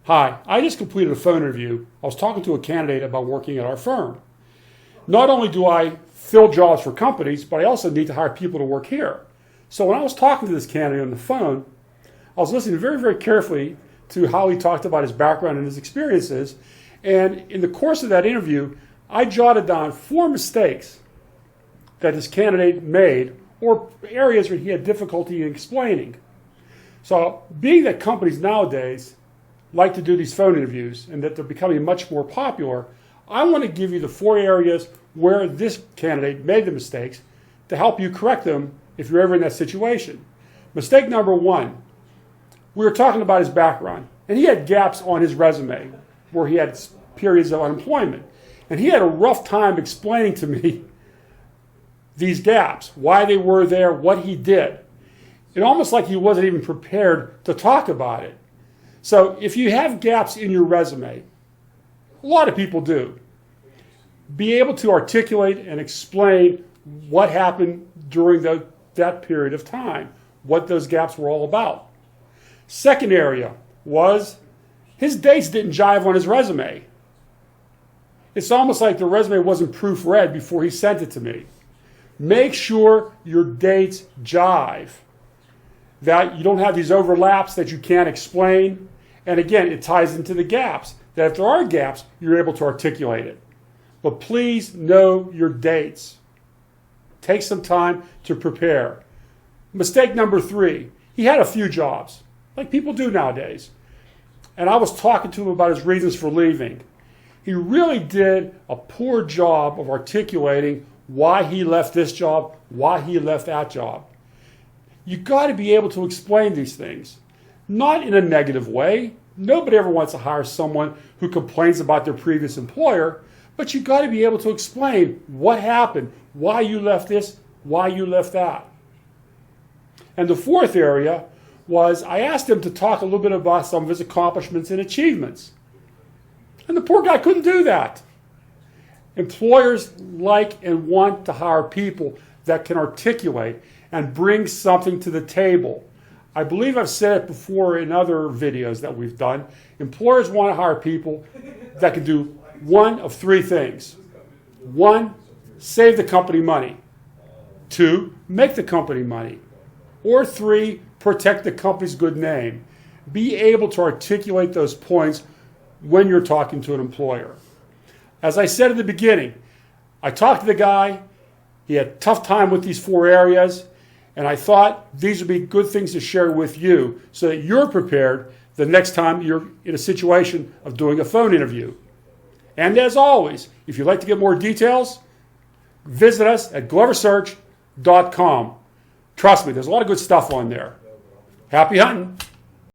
Hi, I just completed a phone interview. I was talking to a candidate about working at our firm. Not only do I fill jobs for companies, but I also need to hire people to work here. So when I was talking to this candidate on the phone, I was listening very, very carefully to how he talked about his background and his experiences. And in the course of that interview, I jotted down 4 mistakes that this candidate made, or areas where he had difficulty in explaining. So being that companies nowadays like to do these phone interviews and that they're becoming much more popular, I want to give you the 4 areas where this candidate made the mistakes to help you correct them if you're ever in that situation. Mistake number 1, we were talking about his background, and he had gaps on his resume where he had periods of unemployment. And he had a rough time explaining to me these gaps, why they were there, what he did. It almost like he wasn't even prepared to talk about it. So if you have gaps in your resume, a lot of people do, be able to articulate and explain what happened during that period of time, what those gaps were all about. Second area was his dates didn't jive on his resume. It's almost like the resume wasn't proofread before he sent it to me. Make sure your dates jive, that you don't have these overlaps that you can't explain. And again, it ties into the gaps, that if there are gaps, you're able to articulate it. But please know your dates. Take some time to prepare. Mistake number 3, he had a few jobs, like people do nowadays. And I was talking to him about his reasons for leaving. He really did a poor job of articulating why he left this job, why he left that job. You've got to be able to explain these things, not in a negative way. Nobody ever wants to hire someone who complains about their previous employer, but you've got to be able to explain what happened, why you left this, why you left that. And the 4th area was I asked him to talk a little bit about some of his accomplishments and achievements. And the poor guy couldn't do that. Employers like and want to hire people that can articulate and bring something to the table. I believe I've said it before in other videos that we've done. Employers want to hire people that can do one of 3 things. 1, save the company money. 2, make the company money. Or 3, protect the company's good name. Be able to articulate those points when you're talking to an employer. As I said at the beginning, I talked to the guy. He had a tough time with these 4 areas. And I thought these would be good things to share with you so that you're prepared the next time you're in a situation of doing a phone interview. And as always, if you'd like to get more details, visit us at gloversearch.com. Trust me, there's a lot of good stuff on there. Happy hunting.